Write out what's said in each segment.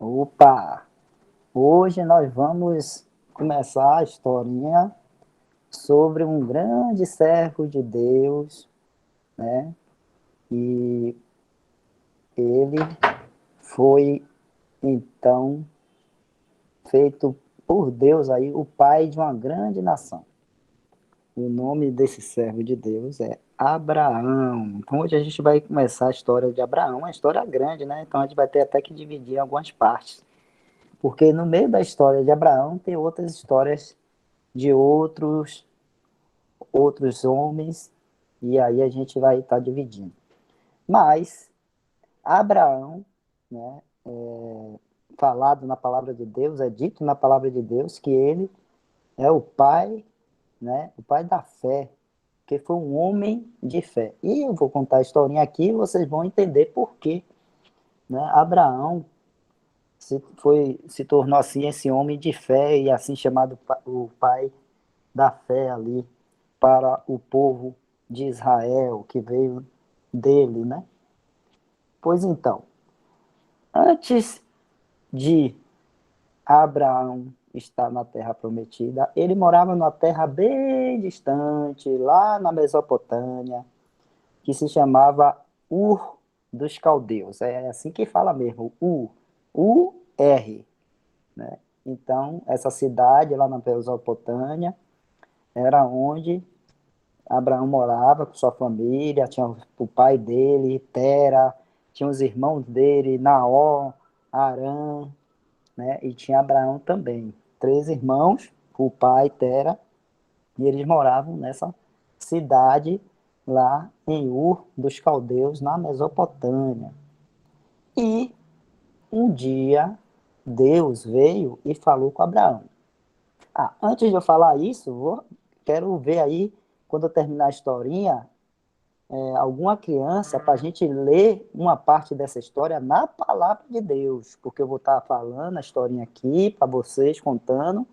Opa! Hoje nós vamos começar a historinha sobre um grande servo de Deus, né? E ele foi então feito por Deus aí o pai de uma grande nação. O nome desse servo de Deus é Abraão. Então hoje a gente vai começar a história de Abraão, uma história grande, né? Então a gente vai ter até que dividir em algumas partes, porque no meio da história de Abraão tem outras histórias de outros homens, e aí a gente vai estar dividindo. Mas Abraão, né, falado na palavra de Deus, é dito na palavra de Deus que ele é o pai, né, o pai da fé, que foi um homem de fé. E eu vou contar a historinha aqui e vocês vão entender por quê, né, Abraão se tornou assim esse homem de fé e assim chamado o pai da fé ali para o povo de Israel que veio dele, né? Pois então, antes de Abraão estar na terra prometida, ele morava numa terra bem distante, lá na Mesopotâmia, que se chamava Ur dos Caldeus. É assim que fala mesmo, Ur, U-R, né? Então, essa cidade lá na Mesopotâmia era onde Abraão morava com sua família, tinha o pai dele, Tera, tinha os irmãos dele, Naó, Arã, né? E tinha Abraão também. Três irmãos, o pai, Tera, e eles moravam nessa cidade lá em Ur dos Caldeus, na Mesopotâmia. E um dia Deus veio e falou com Abraão. Antes de eu falar isso, quero ver aí, quando eu terminar a historinha, alguma criança para a gente ler uma parte dessa história na palavra de Deus, porque eu vou estar falando a historinha aqui para vocês, contando,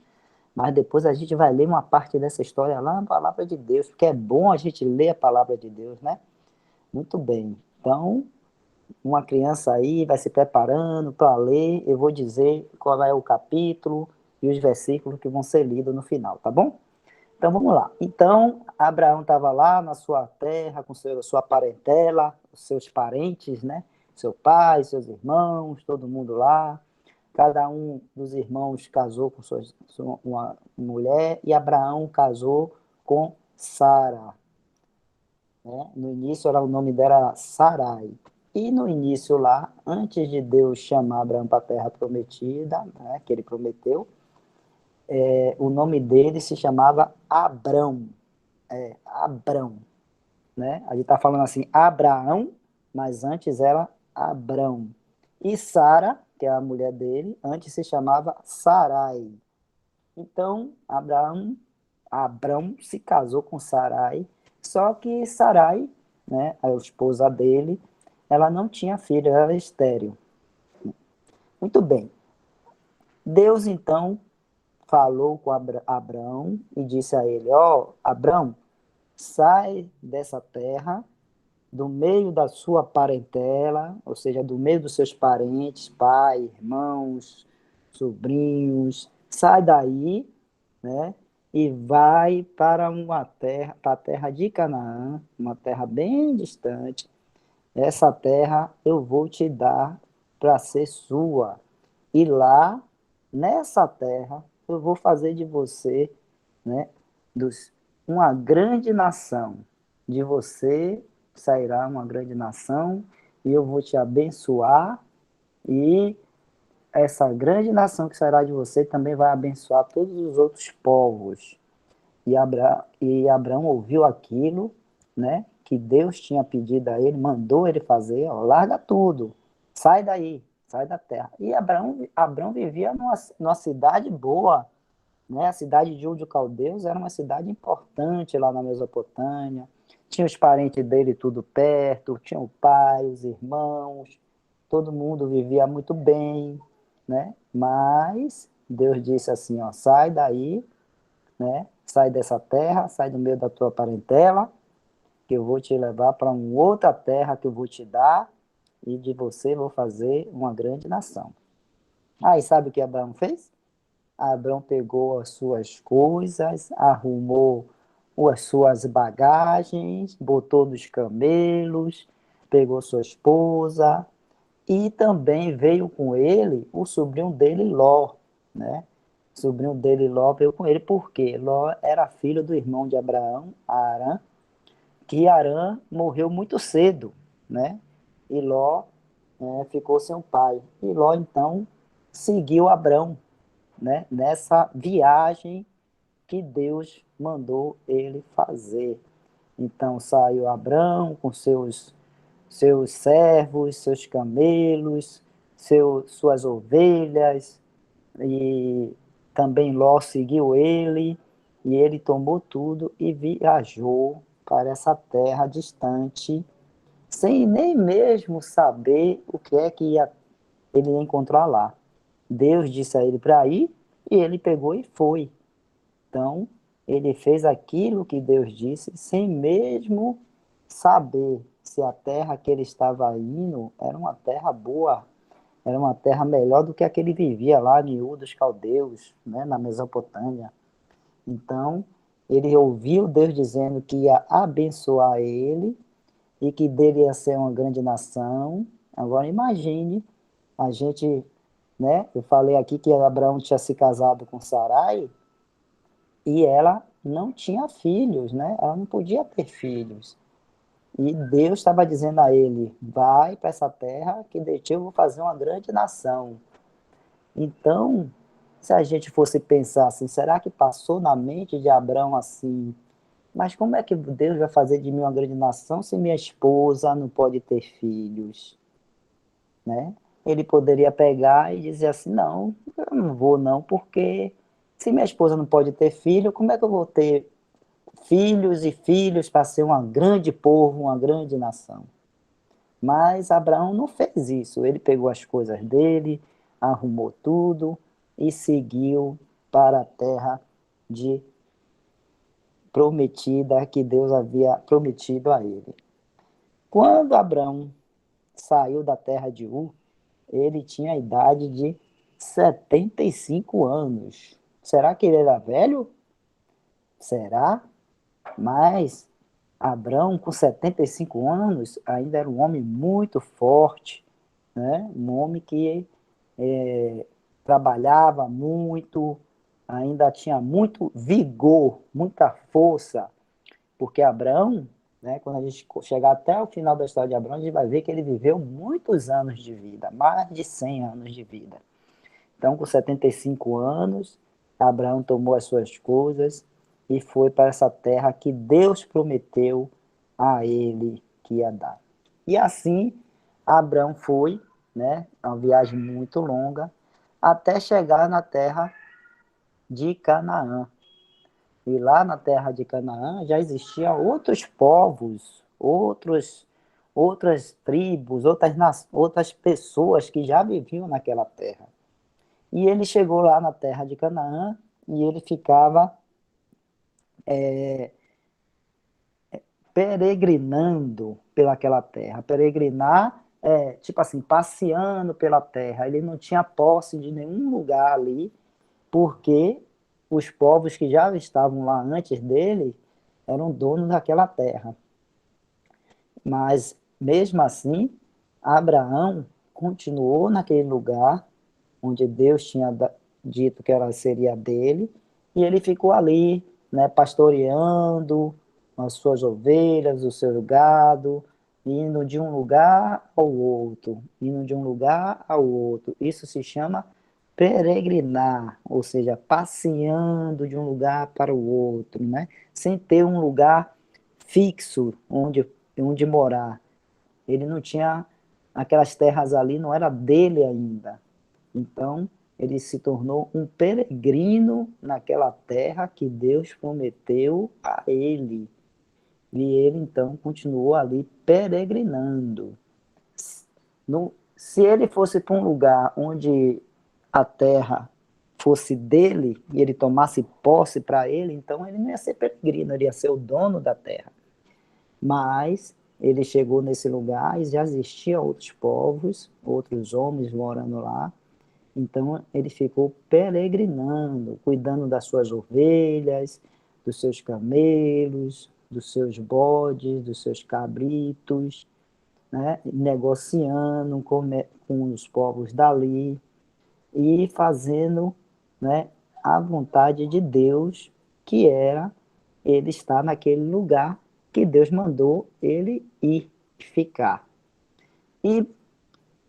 mas depois a gente vai ler uma parte dessa história lá na palavra de Deus, porque é bom a gente ler a palavra de Deus, né? Muito bem. Então, uma criança aí vai se preparando para ler, eu vou dizer qual é o capítulo e os versículos que vão ser lidos no final, tá bom? Então vamos lá. Então, Abraão estava lá na sua terra, com sua parentela, os seus parentes, né? Seu pai, seus irmãos, todo mundo lá. Cada um dos irmãos casou com uma mulher e Abraão casou com Sara. Né? No início o nome dela Sarai. E no início lá, antes de Deus chamar Abraão para a terra prometida, né, que ele prometeu, o nome dele se chamava Abrão. Abrão, né? A gente está falando assim, Abraão, mas antes era Abrão. E Sara, que é a mulher dele, antes se chamava Sarai. Então, Abrão se casou com Sarai, só que Sarai, né, a esposa dele, ela não tinha filho, ela era estéril. Muito bem. Deus, então, falou com Abrão e disse a ele, Abrão, sai dessa terra, do meio da sua parentela, ou seja, do meio dos seus parentes, pai, irmãos, sobrinhos, sai daí, né? E vai para uma terra, para a terra de Canaã, uma terra bem distante. Essa terra eu vou te dar para ser sua. E lá, nessa terra, eu vou fazer de você, né, dos, uma grande nação. De você sairá uma grande nação, e eu vou te abençoar, e essa grande nação que sairá de você também vai abençoar todos os outros povos. E Abraão ouviu aquilo, né, que Deus tinha pedido a ele, mandou ele fazer, larga tudo, sai daí, sai da terra. E Abraão vivia numa cidade boa, né, a cidade de Ur de Caldeus era uma cidade importante lá na Mesopotâmia, tinha os parentes dele tudo perto, tinha o pai, os irmãos, todo mundo vivia muito bem, né, mas Deus disse assim, sai daí, né? Sai dessa terra, sai do meio da tua parentela, que eu vou te levar para uma outra terra que eu vou te dar, e de você vou fazer uma grande nação. Aí sabe o que Abraão fez? Abraão pegou as suas coisas, arrumou as suas bagagens, botou nos camelos, pegou sua esposa e também veio com ele o sobrinho dele, Ló, né? O sobrinho dele, Ló, veio com ele porque Ló era filho do irmão de Abraão, Arã, que Arã morreu muito cedo, né? E Ló ficou sem o pai. E Ló, então, seguiu Abrão, né? Nessa viagem que Deus mandou ele fazer. Então, saiu Abrão com seus servos, seus camelos, suas ovelhas, e também Ló seguiu ele, e ele tomou tudo e viajou para essa terra distante, sem nem mesmo saber o que é que ele ia encontrar lá. Deus disse a ele para ir, e ele pegou e foi. Então, ele fez aquilo que Deus disse, sem mesmo saber se a terra que ele estava indo era uma terra boa, era uma terra melhor do que a que ele vivia lá em Ur dos Caldeus, né, na Mesopotâmia. Então, ele ouviu Deus dizendo que ia abençoar ele e que dele ia ser uma grande nação. Agora, imagine, a gente, né, eu falei aqui que Abraão tinha se casado com Sarai, e ela não tinha filhos, né? Ela não podia ter filhos. E Deus estava dizendo a ele: vai para essa terra que de ti eu vou fazer uma grande nação. Então, se a gente fosse pensar assim, será que passou na mente de Abraão assim? Mas como é que Deus vai fazer de mim uma grande nação se minha esposa não pode ter filhos, né? Ele poderia pegar e dizer assim: não, eu não vou não, porque se minha esposa não pode ter filho, como é que eu vou ter filhos e filhos para ser um grande povo, uma grande nação? Mas Abraão não fez isso. Ele pegou as coisas dele, arrumou tudo e seguiu para a terra de prometida que Deus havia prometido a ele. Quando Abraão saiu da terra de Ur, ele tinha a idade de 75 anos. Será que ele era velho? Será? Mas Abrão, com 75 anos, ainda era um homem muito forte, né? Um homem que trabalhava muito, ainda tinha muito vigor, muita força, porque Abrão, né, quando a gente chegar até o final da história de Abrão, a gente vai ver que ele viveu muitos anos de vida, mais de 100 anos de vida. Então, com 75 anos, Abraão tomou as suas coisas e foi para essa terra que Deus prometeu a ele que ia dar. E assim, Abraão foi, né, uma viagem muito longa, até chegar na terra de Canaã. E lá na terra de Canaã já existiam outros povos, outras tribos, outras pessoas que já viviam naquela terra. E ele chegou lá na terra de Canaã e ele ficava peregrinando pelaquela terra. Peregrinar é tipo assim, passeando pela terra. Ele não tinha posse de nenhum lugar ali, porque os povos que já estavam lá antes dele eram donos daquela terra. Mas, mesmo assim, Abraão continuou naquele lugar onde Deus tinha dito que ela seria dele, e ele ficou ali, né, pastoreando as suas ovelhas, o seu gado, indo de um lugar ao outro, indo de um lugar ao outro. Isso se chama peregrinar, ou seja, passeando de um lugar para o outro, né? Sem ter um lugar fixo onde morar. Ele não tinha aquelas terras ali, não era dele ainda. Então, ele se tornou um peregrino naquela terra que Deus prometeu a ele. E ele, então, continuou ali peregrinando. Se ele fosse para um lugar onde a terra fosse dele e ele tomasse posse para ele, então ele não ia ser peregrino, ele ia ser o dono da terra. Mas ele chegou nesse lugar e já existiam outros povos, outros homens morando lá, Então, ele ficou peregrinando, cuidando das suas ovelhas, dos seus camelos, dos seus bodes, dos seus cabritos, né? Negociando com os povos dali e fazendo, né, a vontade de Deus, que era ele estar naquele lugar que Deus mandou ele ir ficar. E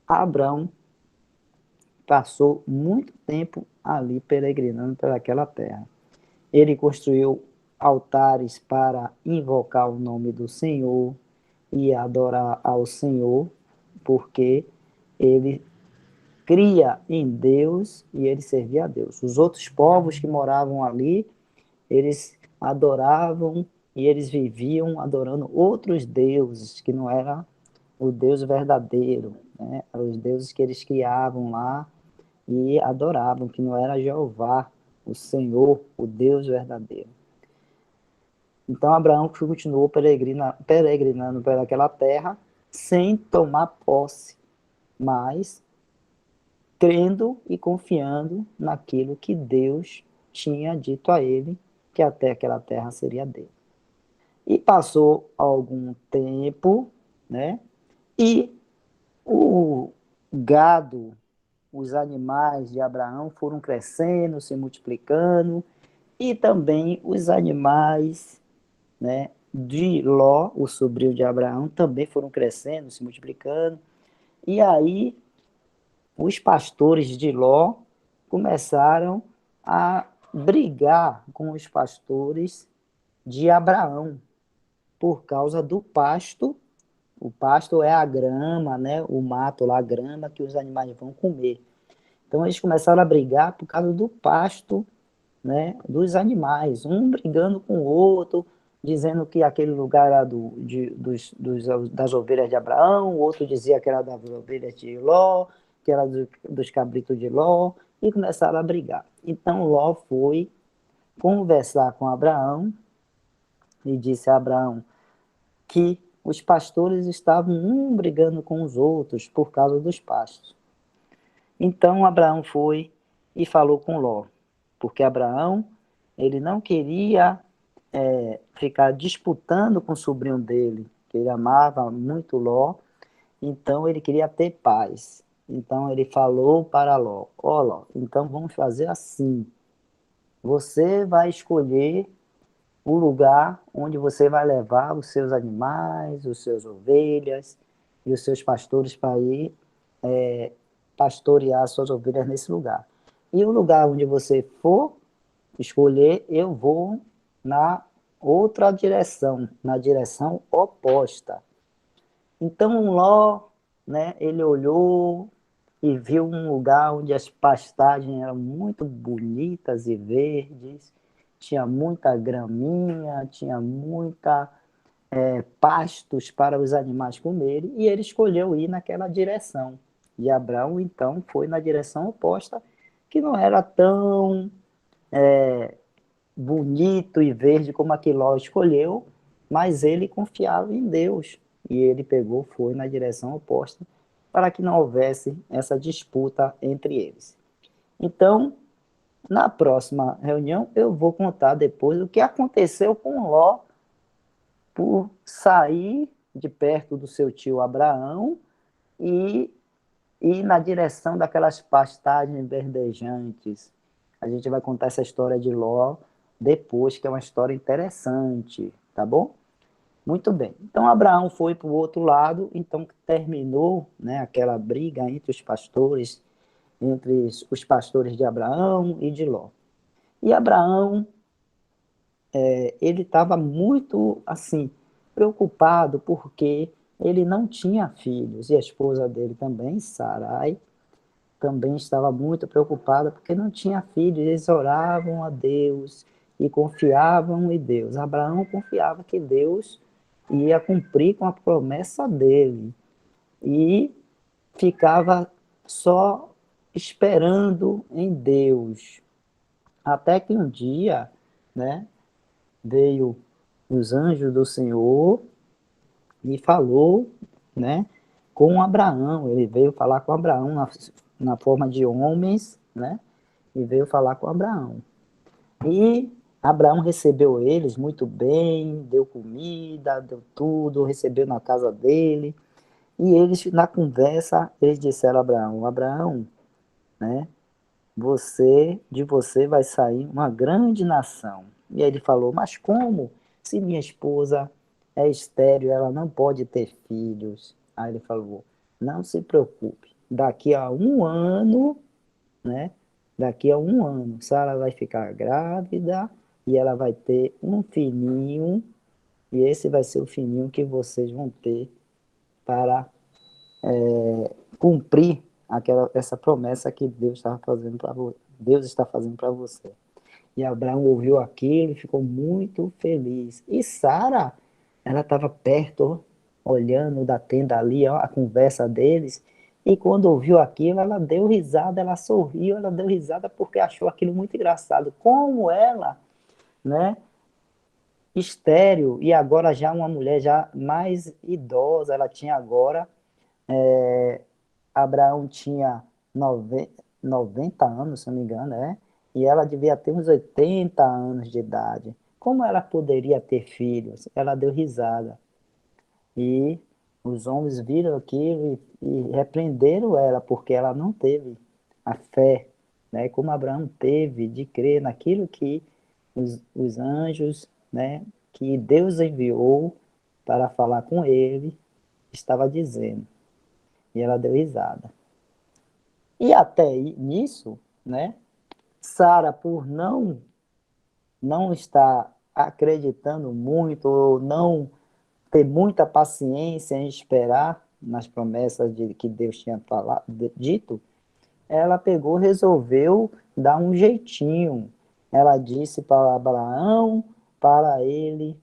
Abraão passou muito tempo ali peregrinando pelaquela terra. Ele construiu altares para invocar o nome do Senhor e adorar ao Senhor, porque ele cria em Deus e ele servia a Deus. Os outros povos que moravam ali, eles adoravam e eles viviam adorando outros deuses, que não era o Deus verdadeiro, né? Os deuses que eles criavam lá e adoravam, que não era Jeová, o Senhor, o Deus verdadeiro. Então Abraão continuou peregrinando pelaquela terra sem tomar posse, mas crendo e confiando naquilo que Deus tinha dito a ele, que até aquela terra seria dele. E passou algum tempo, né? E o gado, os animais de Abraão foram crescendo, se multiplicando, e também os animais, né, de Ló, o sobrinho de Abraão, também foram crescendo, se multiplicando. E aí os pastores de Ló começaram a brigar com os pastores de Abraão por causa do pasto. O pasto é a grama, né? O mato lá, a grama que os animais vão comer. Então eles começaram a brigar por causa do pasto, né, dos animais, um brigando com o outro, dizendo que aquele lugar era das ovelhas de Abraão, o outro dizia que era das ovelhas de Ló, que era dos cabritos de Ló, e começaram a brigar. Então Ló foi conversar com Abraão e disse a Abraão que os pastores estavam um brigando com os outros por causa dos pastos. Então Abraão foi e falou com Ló, porque Abraão ele não queria ficar disputando com o sobrinho dele, que ele amava muito Ló, então ele queria ter paz. Então ele falou para Ló, ó Ló, então vamos fazer assim, você vai escolher o lugar onde você vai levar os seus animais, os seus ovelhas e os seus pastores para ir pastorear as suas ovelhas nesse lugar. E o lugar onde você for escolher, eu vou na outra direção, na direção oposta. Então Ló, né, ele olhou e viu um lugar onde as pastagens eram muito bonitas e verdes, tinha muita graminha, tinha muita pastos para os animais comerem, e ele escolheu ir naquela direção. E Abraão, então, foi na direção oposta, que não era tão bonito e verde como a que Ló escolheu, mas ele confiava em Deus. E ele pegou, foi na direção oposta, para que não houvesse essa disputa entre eles. Então, na próxima reunião, eu vou contar depois o que aconteceu com Ló por sair de perto do seu tio Abraão e ir na direção daquelas pastagens verdejantes. A gente vai contar essa história de Ló depois, que é uma história interessante, tá bom? Muito bem. Então Abraão foi para o outro lado, então terminou, né, aquela briga entre os pastores, entre os pastores de Abraão e de Ló. E Abraão, ele estava muito assim preocupado porque ele não tinha filhos e a esposa dele também, Sarai, também estava muito preocupada porque não tinha filhos. Eles oravam a Deus e confiavam em Deus. Abraão confiava que Deus ia cumprir com a promessa dele e ficava só esperando em Deus. Até que um dia, né, veio os anjos do Senhor e falou, né, com Abraão. Ele veio falar com Abraão na forma de homens, né? E veio falar com Abraão. E Abraão recebeu eles muito bem, deu comida, deu tudo, recebeu na casa dele. E eles, na conversa, eles disseram a Abraão, Abraão, né? De você vai sair uma grande nação. E aí ele falou, mas como? Se minha esposa é estéril, ela não pode ter filhos. Aí ele falou, não se preocupe, daqui a um ano, né? Daqui a um ano, Sara vai ficar grávida e ela vai ter um filhinho, e esse vai ser o filhinho que vocês vão ter para cumprir essa promessa que Deus estava fazendo para Deus está fazendo para você. E Abraão ouviu aquilo e ficou muito feliz. E Sara, ela estava perto, olhando da tenda ali, ó, a conversa deles. E quando ouviu aquilo, ela deu risada, ela sorriu, ela deu risada porque achou aquilo muito engraçado. Como ela, né, estéril, e agora já uma mulher já mais idosa, ela tinha agora Abraão tinha 90 anos, se não me engano, e ela devia ter uns 80 anos de idade. Como ela poderia ter filhos? Ela deu risada. E os homens viram aquilo e repreenderam ela, porque ela não teve a fé, né, como Abraão teve, de crer naquilo que os anjos, né, que Deus enviou para falar com ele, estava dizendo. E ela deu risada. E até nisso, né, Sara, por não estar acreditando muito, ou não ter muita paciência em esperar nas promessas que Deus tinha falado, dito, ela pegou, resolveu dar um jeitinho. Ela disse para Abraão, para ele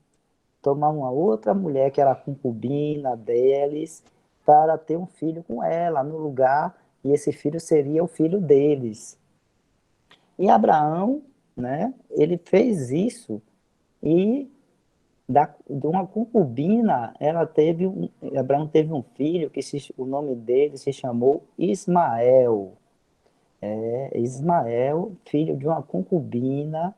tomar uma outra mulher que era concubina deles, para ter um filho com ela no lugar, e esse filho seria o filho deles. E Abraão, né, ele fez isso, e de uma concubina, Abraão teve um filho, o nome dele se chamou Ismael. Ismael, filho de uma concubina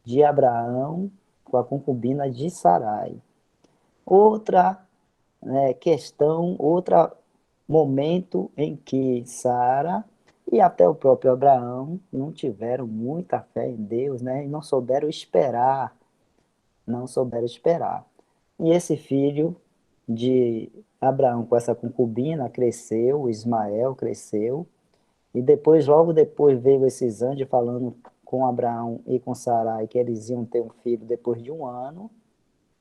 de Abraão, com a concubina de Sarai. Outra, né, questão, outro momento em que Sara e até o próprio Abraão não tiveram muita fé em Deus, né, e não souberam esperar. E esse filho de Abraão com essa concubina cresceu, Ismael cresceu, e depois, logo depois, veio esses anjos falando com Abraão e com Sarai que eles iam ter um filho depois de um ano,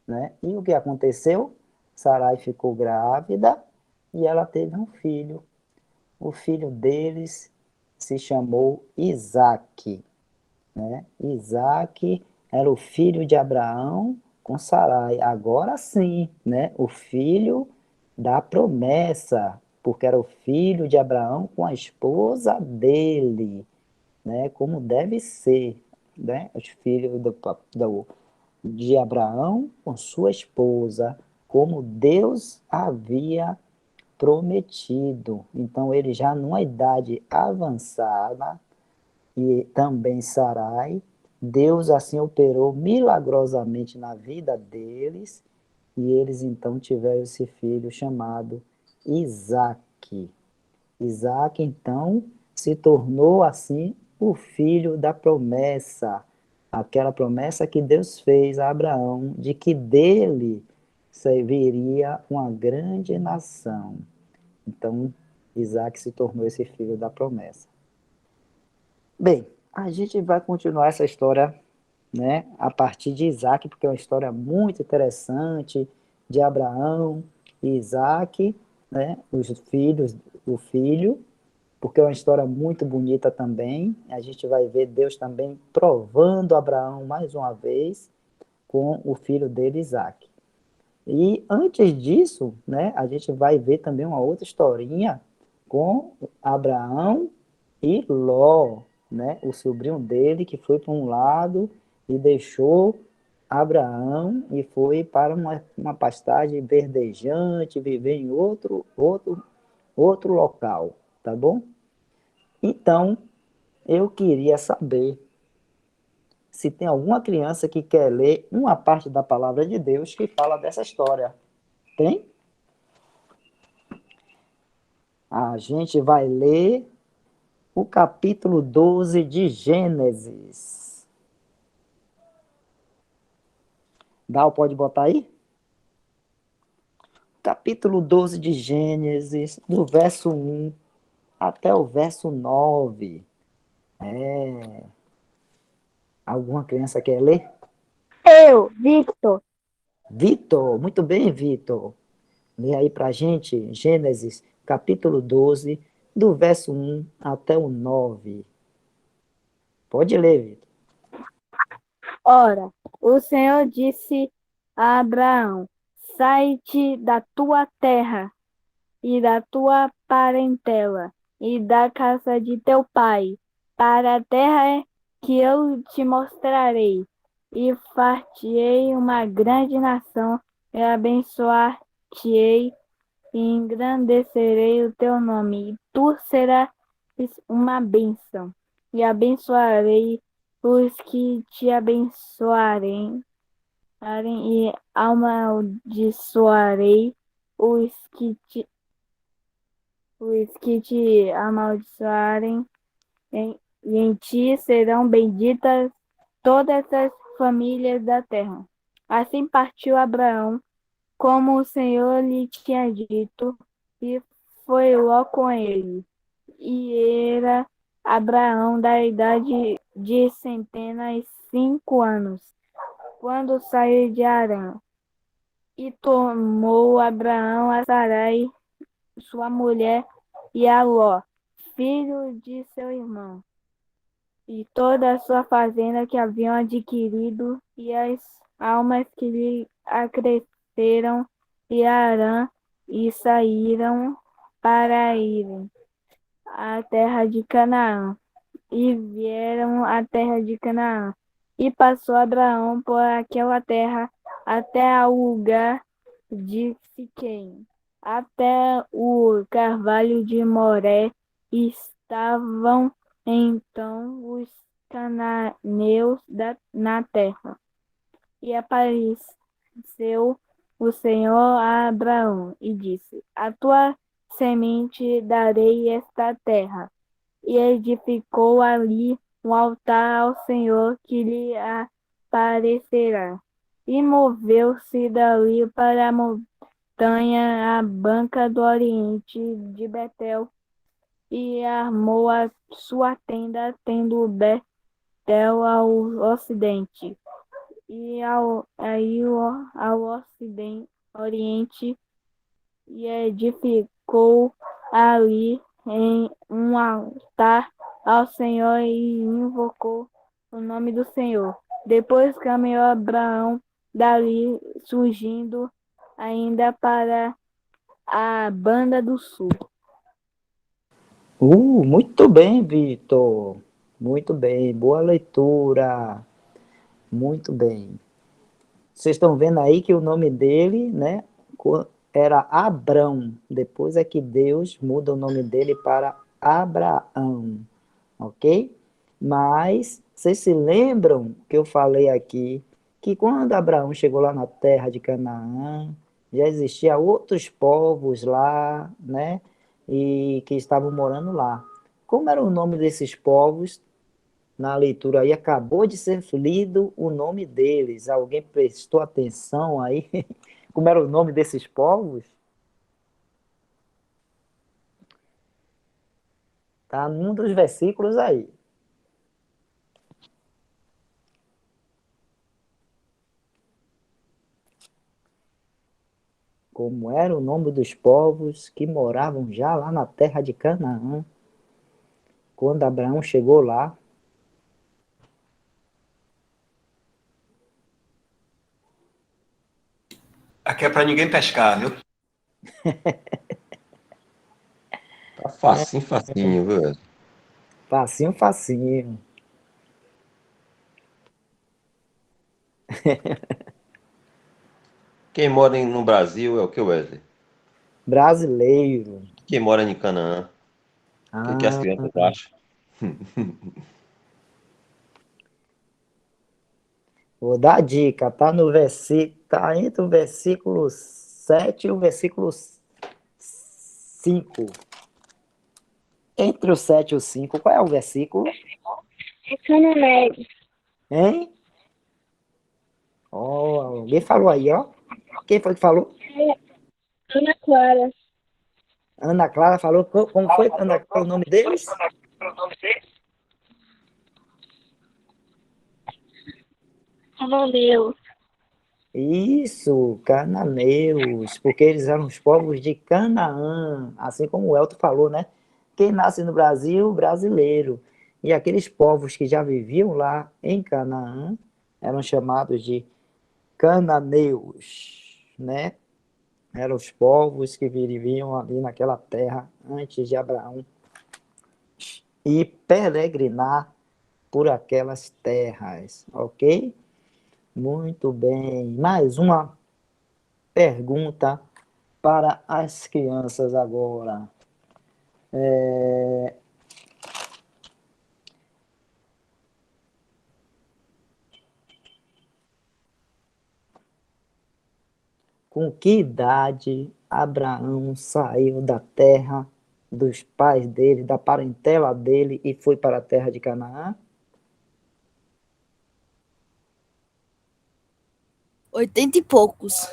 né? E o que aconteceu? Sarai ficou grávida e ela teve um filho. O filho deles se chamou Isaque, né? Isaque era o filho de Abraão com Sarai. Agora sim, né? O filho da promessa, porque era o filho de Abraão com a esposa dele, né? Como deve ser, né? Os filhos de Abraão com sua esposa, como Deus havia prometido. Então, ele já numa idade avançada, e também Sarai, Deus assim operou milagrosamente na vida deles, e eles então tiveram esse filho chamado Isaque. Isaque então se tornou assim o filho da promessa, aquela promessa que Deus fez a Abraão de que dele serviria uma grande nação. Então, Isaac se tornou esse filho da promessa. Bem, a gente vai continuar essa história, né, a partir de Isaac, porque é uma história muito interessante de Abraão e Isaac, né, os filhos, o filho, porque é uma história muito bonita também. A gente vai ver Deus também provando Abraão mais uma vez com o filho dele, Isaac. E antes disso, né, a gente vai ver também uma outra historinha com Abraão e Ló, né, o sobrinho dele que foi para um lado e deixou Abraão e foi para uma pastagem verdejante, viver em outro local. tá bom? Então, eu queria saber se tem alguma criança que quer ler uma parte da palavra de Deus que fala dessa história. Tem? A gente vai ler o capítulo 12 de Gênesis. Dal, pode botar aí? Capítulo 12 de Gênesis, do verso 1 até o verso 9. Alguma criança quer ler? Eu, Victor. Vitor, muito bem, Vitor. Lê aí pra gente Gênesis, capítulo 12, do verso 1 até o 9. Pode ler, Vitor. Ora, o Senhor disse a Abraão: Sai-te da tua terra e da tua parentela e da casa de teu pai, para a terra que eu te mostrarei, e far-te-ei uma grande nação, e abençoar-te-ei, e engrandecerei o teu nome, e tu serás uma bênção, e abençoarei os que te abençoarem, e amaldiçoarei os que te amaldiçoarem, e em ti serão benditas todas as famílias da terra. Assim partiu Abraão, como o Senhor lhe tinha dito, e foi Ló com ele. E era Abraão da idade de 105 anos, quando saiu de Harã. E tomou Abraão a Sarai, sua mulher, e a Ló, filho de seu irmão, e toda a sua fazenda que haviam adquirido, e as almas que lhe acresceram, e Arã, e saíram para irem à terra de Canaã, e vieram à terra de Canaã. E passou Abraão por aquela terra até ao lugar de Siquém, até o carvalho de Moré. Estavam então os cananeus na terra. E apareceu o Senhor a Abraão e disse: A tua semente darei esta terra. E edificou ali um altar ao Senhor que lhe aparecerá. E moveu-se dali para a montanha à banca do oriente de Betel, e armou a sua tenda, tendo Betel ao ocidente, e ao oriente, e edificou ali em um altar ao Senhor e invocou o nome do Senhor. Depois caminhou Abraão dali, surgindo ainda para a banda do sul. Muito bem, Vitor. Muito bem, boa leitura. Muito bem. Vocês estão vendo aí que o nome dele, né, era Abrão. Depois é que Deus muda o nome dele para Abraão, ok? Mas vocês se lembram que eu falei aqui que quando Abraão chegou lá na terra de Canaã, já existia outros povos lá, né? E que estavam morando lá. Como era o nome desses povos? Na leitura aí acabou de ser lido o nome deles. Alguém prestou atenção aí? Como era o nome desses povos? Tá num dos versículos aí. Como era o nome dos povos que moravam já lá na terra de Canaã, quando Abraão chegou lá. Aqui é para ninguém pescar, viu? Tá facinho, facinho, viu? Facinho, facinho. Quem mora no Brasil é o que, Wesley? Brasileiro. Quem mora em Canaã? O que as Ah, crianças acham? vou dar a dica, tá no versículo, tá entre o versículo 7 e o versículo 5. Entre o 7 e o 5, qual é o versículo? É Canané. Hein? Ó, alguém falou aí, ó. Quem foi que falou? Ana Clara. Ana Clara falou. Como foi, Ana Clara, o nome deles? Cananeus. Isso, cananeus, porque eles eram os povos de Canaã, assim como o Elton falou, né? Quem nasce no Brasil, brasileiro. E aqueles povos que já viviam lá em Canaã eram chamados de cananeus, né? Eram os povos que viviam ali naquela terra antes de Abraão e peregrinar por aquelas terras, ok? Muito bem. Mais uma pergunta para as crianças agora. Com que idade Abraão saiu da terra dos pais dele, da parentela dele e foi para a terra de Canaã? 80 e poucos.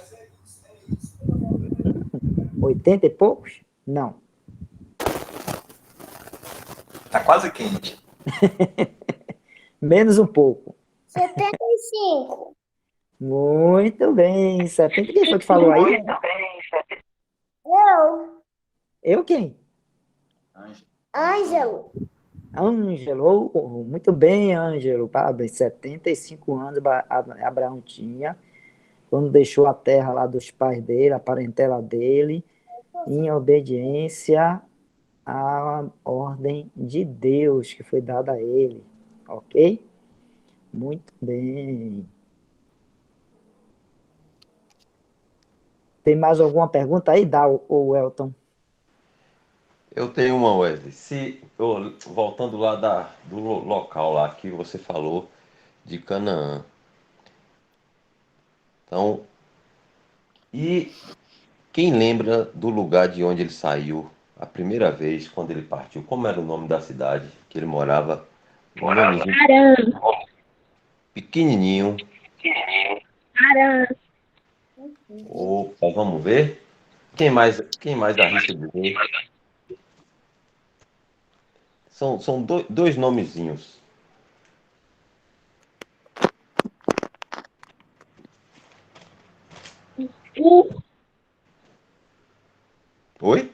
80 e poucos? Não. Tá quase quente. Menos um pouco. 75. Muito bem. 70. Quem foi que falou aí? Eu. Eu quem? Ângelo. Ângelo. Oh, muito bem, Ângelo. Parabéns. 75 anos Abraão tinha quando deixou a terra lá dos pais dele, a parentela dele, em obediência à ordem de Deus que foi dada a ele. Ok? Muito bem. Tem mais alguma pergunta aí, Dá, ou Elton? Eu tenho uma, Wesley. Voltando lá do local lá que você falou de Canaã. Então, e quem lembra do lugar de onde ele saiu a primeira vez, quando ele partiu? Como era o nome da cidade que ele morava? Um nomezinho Arã. pequenininho. Arã. Opa, vamos ver? Quem mais arrisca dizer? São dois nomezinhos. Oi?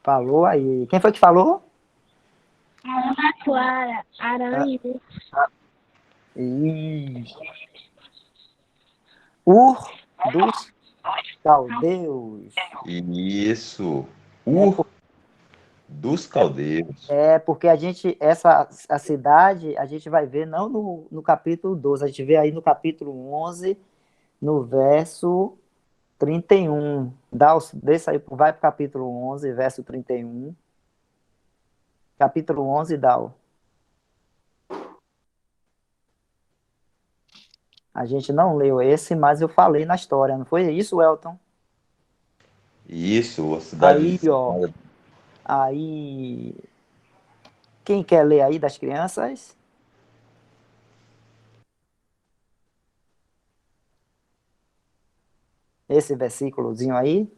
Falou aí. Quem foi que falou? Ana Clara. Ah, Aranha. Ih, Ur dos Caldeus. Isso. É, por- Dos Caldeus. porque a cidade, a gente vai ver não no capítulo 12, a gente vê aí no capítulo 11, no verso 31. Desça aí, vai para o capítulo 11, verso 31. Capítulo 11, Dal. A gente não leu esse, mas eu falei na história, não foi isso, Elton? Isso, a cidade Aí, ó, aí, quem quer ler aí das crianças? Esse versículozinho aí?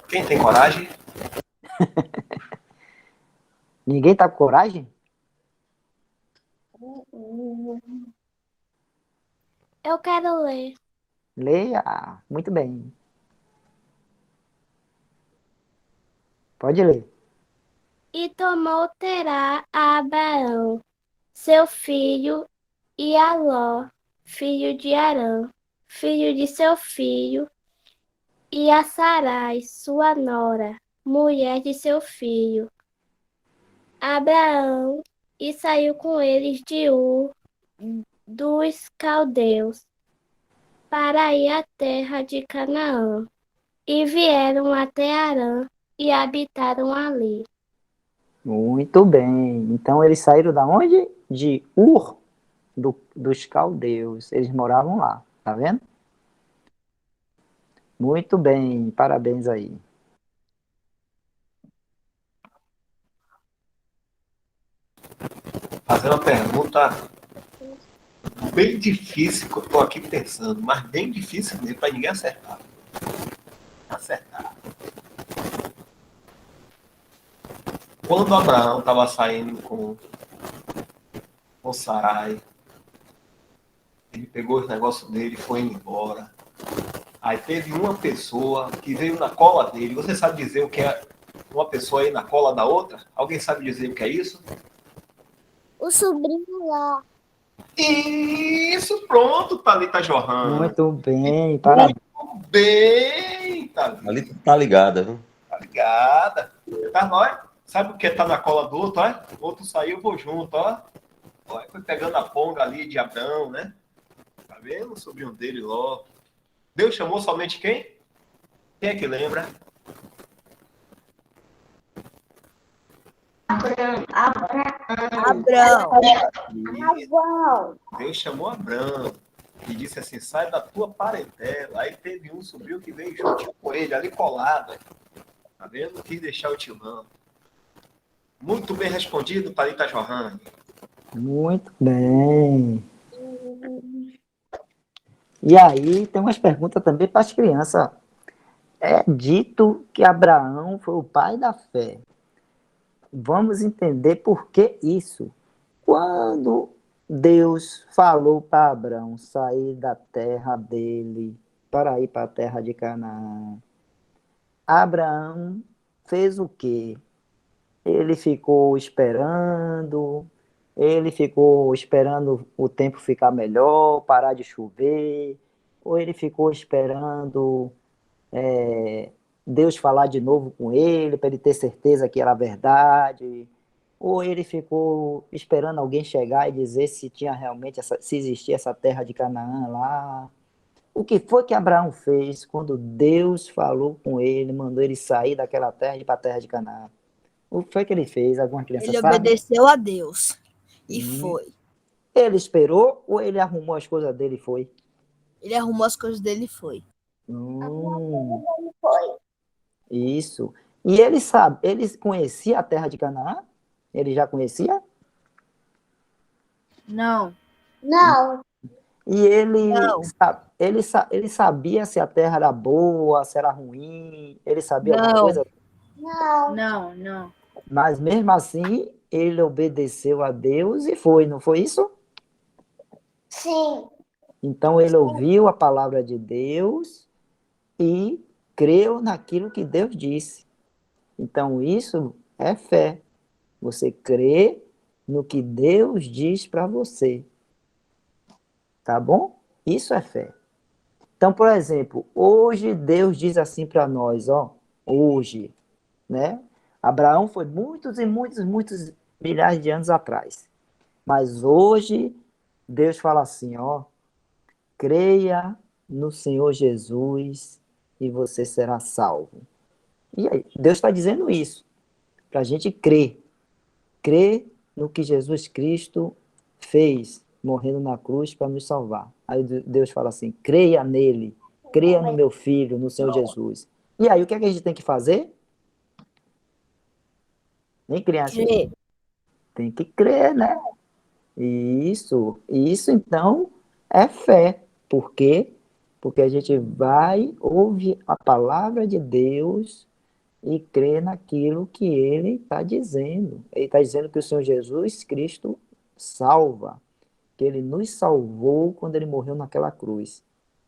Quem tem coragem? Ninguém tá com coragem? Eu quero ler. Leia. Muito bem. Pode ler. E tomou Terá a Abraão, seu filho, e a Ló, filho de Arã, filho de seu filho, e a Sarai, sua nora, mulher de seu filho, Abraão e saiu com eles de Ur dos caldeus para ir à terra de Canaã. E vieram até Harã e habitaram ali. Muito bem. Então eles saíram da onde? De Ur dos caldeus. Eles moravam lá, tá vendo? Muito bem, parabéns aí. Fazer uma pergunta bem difícil que eu estou aqui pensando, mas bem difícil mesmo para ninguém acertar. Acertar. Quando Abraão estava saindo com Sarai, ele pegou os negócios dele e foi embora. Aí teve uma pessoa que veio na cola dele. Você sabe dizer o que é uma pessoa aí na cola da outra? Alguém sabe dizer o que é isso? O sobrinho lá. Isso, pronto, Thalita Johan. Muito bem, parabéns. Muito bem, Thalita. Ali tá ligada, viu? Tá ligada? Tá nóis? Sabe o que tá na cola do outro, ó? O outro saiu, eu vou junto, ó. Ó, foi pegando a ponga ali de Abraão, né? Tá vendo? O sobrinho dele logo. Deus chamou somente quem? Quem é que lembra? Abraão. Deus chamou Abraão e disse assim: sai da tua parentela. Aí teve um sobrinho que veio junto com ele, ali colado. Tá vendo? Quis deixar o tilão. Muito bem respondido, Thalita Johan. Muito bem. E aí, tem umas perguntas também para as crianças. É dito que Abraão foi o pai da fé. Vamos entender por que isso. Quando Deus falou para Abraão sair da terra dele para ir para a terra de Canaã, Abraão fez o quê? Ele ficou esperando o tempo ficar melhor, parar de chover, ou ele ficou esperando Deus falar de novo com ele, para ele ter certeza que era verdade, ou ele ficou esperando alguém chegar e dizer se tinha realmente se existia essa terra de Canaã lá. O que foi que Abraão fez quando Deus falou com ele, mandou ele sair daquela terra e ir para a terra de Canaã? O que foi que ele fez? Alguma criança Ele sabe? obedeceu a Deus e Hum. foi. Ele esperou ou ele arrumou as coisas dele e foi? Ele arrumou as coisas dele e foi. Isso. E ele conhecia a terra de Canaã? Ele já conhecia? Não. E ele, Não. ele sabia se a terra era boa, se era ruim, ele sabia alguma Não. coisa? Não. Mas mesmo assim, ele obedeceu a Deus e foi, não foi isso? Sim. Então ele ouviu a palavra de Deus e creu naquilo que Deus disse. Então isso é fé. Você crê no que Deus diz para você. Tá bom? Isso é fé. Então, por exemplo, hoje Deus diz assim para nós, ó, hoje, né? Abraão foi muitos e muitos, muitos milhares de anos atrás. Mas hoje Deus fala assim, ó, creia no Senhor Jesus e você será salvo. E aí, Deus está dizendo isso, para a gente crer. Crer no que Jesus Cristo fez, morrendo na cruz para nos salvar. Aí Deus fala assim, creia nele, creia no meu filho, no Senhor Jesus. E aí, o que é que a gente tem que fazer? Nem criança. Crer. Tem que crer, né? Isso então é fé. Por quê? Porque a gente vai ouvir a palavra de Deus e crer naquilo que ele está dizendo. Ele está dizendo que o Senhor Jesus Cristo salva, que ele nos salvou quando ele morreu naquela cruz.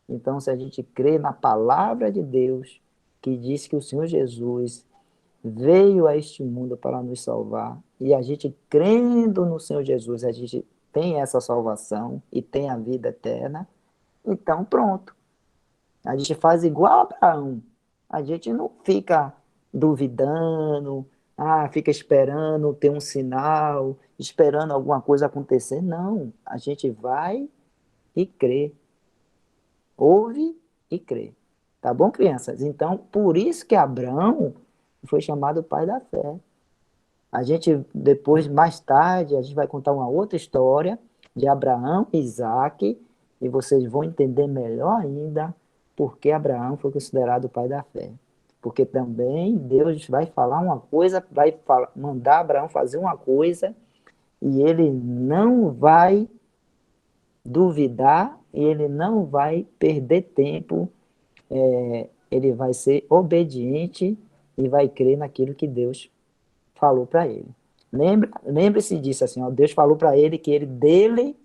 Então, se a gente crê na palavra de Deus, que diz que o Senhor Jesus veio a este mundo para nos salvar, e a gente crendo no Senhor Jesus, a gente tem essa salvação e tem a vida eterna, então pronto. A gente faz igual a Abraão. A gente não fica duvidando, fica esperando ter um sinal, esperando alguma coisa acontecer. Não, a gente vai e crê. Ouve e crê. Tá bom, crianças? Então, por isso que Abraão foi chamado pai da fé. A gente, depois, mais tarde, a gente vai contar uma outra história de Abraão e Isaac, e vocês vão entender melhor ainda por que Abraão foi considerado o pai da fé. Porque também Deus vai falar uma coisa, mandar Abraão fazer uma coisa, e ele não vai duvidar, e ele não vai perder tempo, ele vai ser obediente e vai crer naquilo que Deus falou para ele. Lembre-se disso, assim, ó, Deus falou para ele que dele,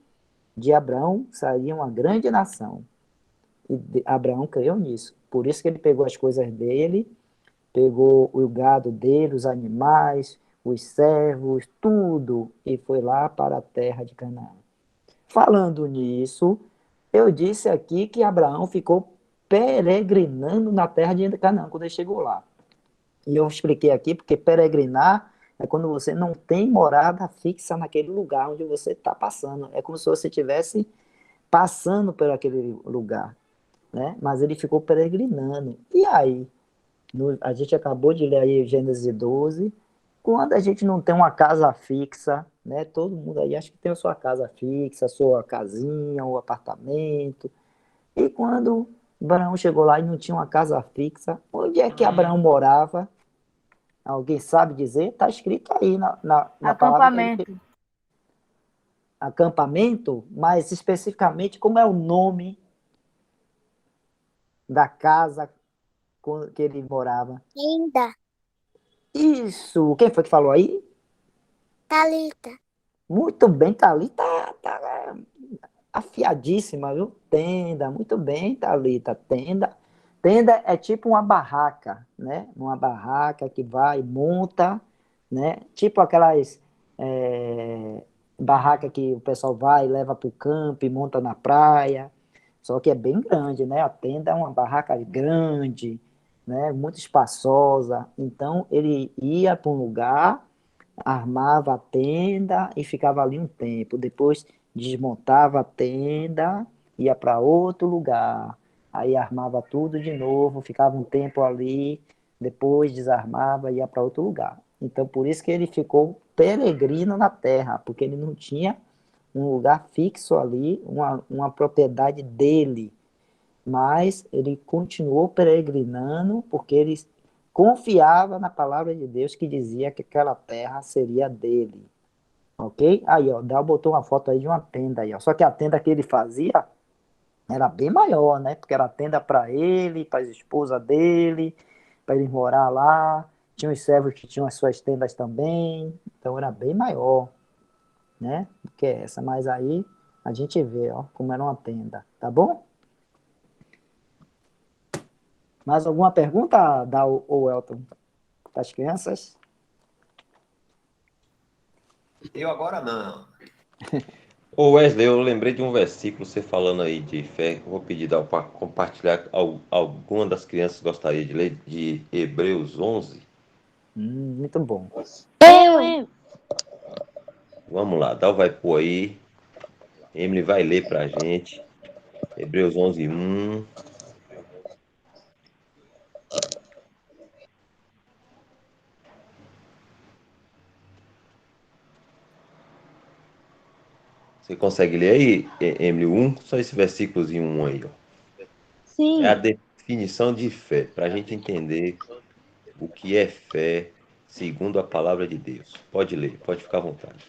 de Abraão, sairia uma grande nação. E Abraão creu nisso. Por isso que ele pegou as coisas dele, pegou o gado dele, os animais, os servos, tudo, e foi lá para a terra de Canaã. Falando nisso, eu disse aqui que Abraão ficou peregrinando na terra de Canaã quando ele chegou lá. E eu expliquei aqui porque peregrinar é quando você não tem morada fixa naquele lugar onde você está passando. É como se você estivesse passando por aquele lugar, né? Mas ele ficou peregrinando. E aí, a gente acabou de ler aí Gênesis 12, quando a gente não tem uma casa fixa, né? Todo mundo aí acha que tem a sua casa fixa, a sua casinha, o apartamento. E quando Abraão chegou lá e não tinha uma casa fixa, onde é que Abraão morava? Alguém sabe dizer? Está escrito aí na palavra. Acampamento. Acampamento, mas especificamente como é o nome da casa que ele morava? Linda. Isso! Quem foi que falou aí? Talita. Muito bem, Thalita, tá afiadíssima, viu? Tenda, muito bem, Thalita. Tenda é tipo uma barraca, né? Uma barraca que vai, monta, né? Tipo aquelas barraca que o pessoal vai, leva para o campo e monta na praia. Só que é bem grande, né? A tenda é uma barraca grande, né? Muito espaçosa. Então ele ia para um lugar, armava a tenda e ficava ali um tempo. Depois desmontava a tenda, ia para outro lugar. Aí armava tudo de novo, ficava um tempo ali, depois desarmava e ia para outro lugar. Então, por isso que ele ficou peregrino na terra, porque ele não tinha um lugar fixo ali, uma propriedade dele. Mas ele continuou peregrinando, porque ele confiava na palavra de Deus que dizia que aquela terra seria dele. Ok? Aí, ó, Dal botou uma foto aí de uma tenda aí, ó. Só que a tenda que ele fazia era bem maior, né? Porque era tenda para ele, para a esposa dele, para ele morar lá. Tinha os servos que tinham as suas tendas também. Então era bem maior, né? Do que essa. Mas aí a gente vê, ó, como era uma tenda. Tá bom? Mais alguma pergunta, Dal ou Elton? Das crianças? Eu agora não. Ô Wesley, eu lembrei de um versículo, você falando aí de fé, eu vou pedir para compartilhar. Alguma das crianças gostaria de ler, de Hebreus 11? Muito bom. Eu. Vamos lá, Dal vai pôr aí, Emily vai ler pra gente, Hebreus 11, 1. Você consegue ler aí, Emily, 1? Só esse versículozinho 1 aí, ó. Sim. É a definição de fé, para a gente entender o que é fé segundo a palavra de Deus. Pode ler, pode ficar à vontade.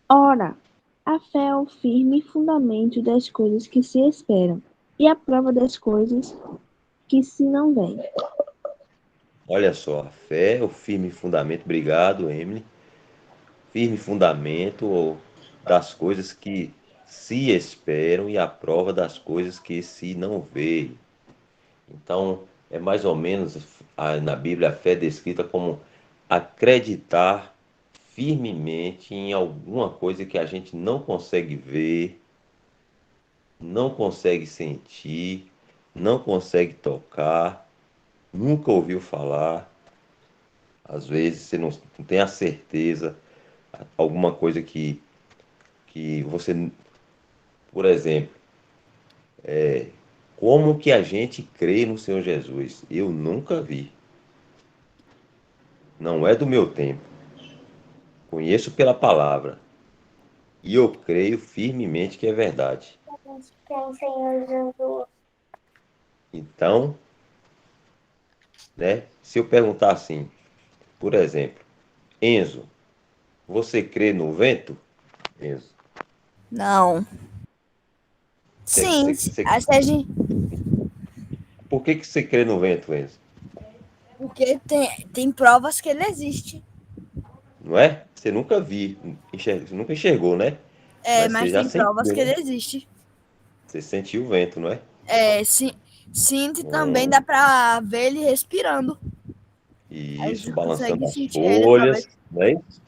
Ora, a fé é o firme fundamento das coisas que se esperam e a prova das coisas que se não veem. Olha só, a fé é o firme fundamento, obrigado, Emily, firme fundamento das coisas que se esperam e a prova das coisas que se não veem. Então, é mais ou menos na Bíblia a fé é descrita como acreditar firmemente em alguma coisa que a gente não consegue ver, não consegue sentir, não consegue tocar, nunca ouviu falar, Às vezes você não tem a certeza, alguma coisa que você, por exemplo, como que a gente crê no Senhor Jesus? Eu nunca vi. Não é do meu tempo. Conheço pela palavra. E eu creio firmemente que é verdade. Então, né, se eu perguntar assim, por exemplo, Enzo, você crê no vento? Enzo, Não. você, Sim, você, você- acho que a gente, por que você crê no vento, Enzo? porque tem provas que ele existe. Não é? Você nunca você nunca enxergou, né? É, Mas você mas já tem provas sentiu, que ele né? existe. Você sentiu o vento, não é? É, sinto e também Hum, dá pra ver ele respirando. e A isso, gente balançando consegue as sentir ele através. folhas, não é isso?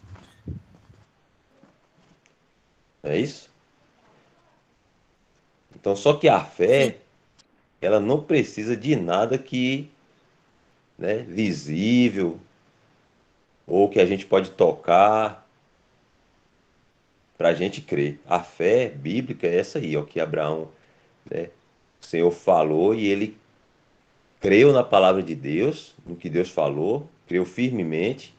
É isso? Então, só que a Sim, fé, ela não precisa de nada que, né, visível ou que a gente pode tocar para a gente crer. A fé bíblica é essa aí, ó, que Abraão, né, o Senhor falou e ele creu na palavra de Deus, no que Deus falou, creu firmemente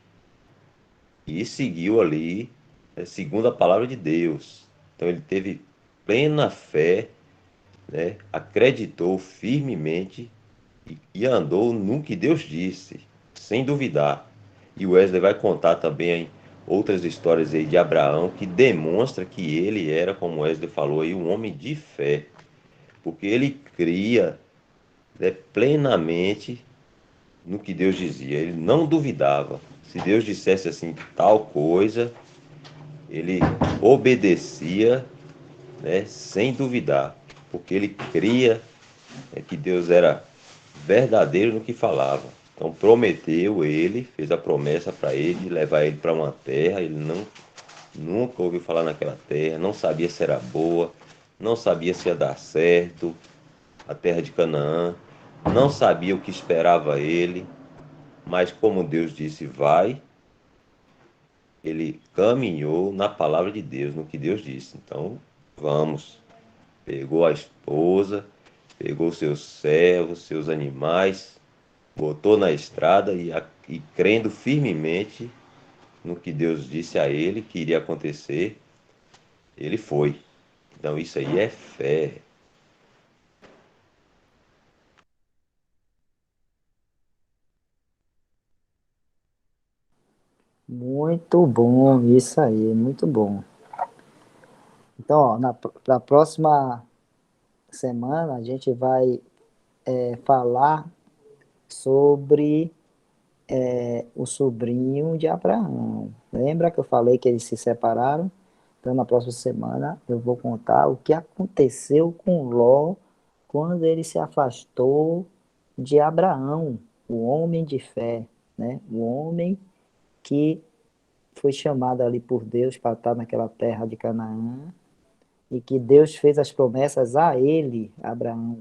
e seguiu ali, né, segundo a palavra de Deus. Então ele teve plena fé, né, acreditou firmemente e andou no que Deus disse, sem duvidar. E o Wesley vai contar também outras histórias aí de Abraão que demonstra que ele era, como o Wesley falou aí, um homem de fé, porque ele cria, né, plenamente no que Deus dizia, ele não duvidava. Se Deus dissesse assim tal coisa, ele obedecia, né, sem duvidar, porque ele cria, que Deus era verdadeiro no que falava. Então prometeu ele, fez a promessa para ele de levar ele para uma terra, ele nunca ouviu falar naquela terra, não sabia se era boa, não sabia se ia dar certo, a terra de Canaã, não sabia o que esperava ele, mas como Deus disse, vai, ele caminhou na palavra de Deus, no que Deus disse. Então, vamos. Pegou a esposa, pegou seus servos, seus animais, botou na estrada e crendo firmemente no que Deus disse a ele que iria acontecer, ele foi. Então isso aí é fé. Muito bom, isso aí, muito bom. Então, ó, na próxima semana a gente vai falar sobre o sobrinho de Abraão. Lembra que eu falei que eles se separaram? Então, na próxima semana eu vou contar o que aconteceu com Ló quando ele se afastou de Abraão, o homem de fé, né? O homem que foi chamado ali por Deus para estar naquela terra de Canaã e que Deus fez as promessas a ele, Abraão.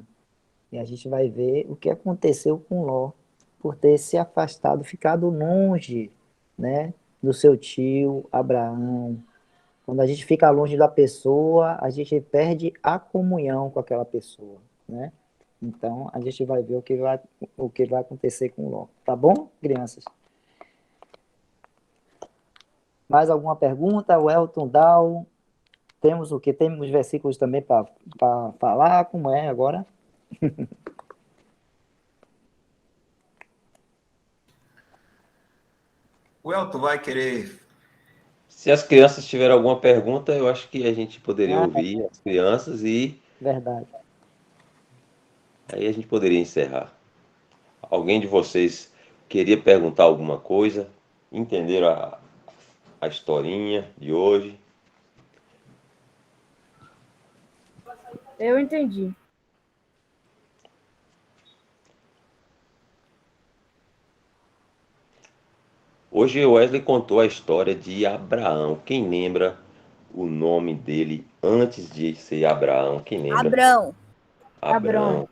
E a gente vai ver o que aconteceu com Ló, por ter se afastado, ficado longe, né, do seu tio Abraão. Quando a gente fica longe da pessoa, a gente perde a comunhão com aquela pessoa, né? Então, a gente vai ver o que vai acontecer com Ló. Tá bom, crianças? Mais alguma pergunta? Welton, Dal, temos o que? Temos versículos também para falar, como é agora? O Elton vai querer. Se as crianças tiverem alguma pergunta, eu acho que a gente poderia Ah, ouvir as crianças e verdade. aí a gente poderia encerrar. Alguém de vocês queria perguntar alguma coisa? Entenderam a historinha de hoje? Eu entendi. Hoje o Wesley contou a história de Abraão. Quem lembra o nome dele antes de ser Abraão? Quem lembra? Abrão. Abrão.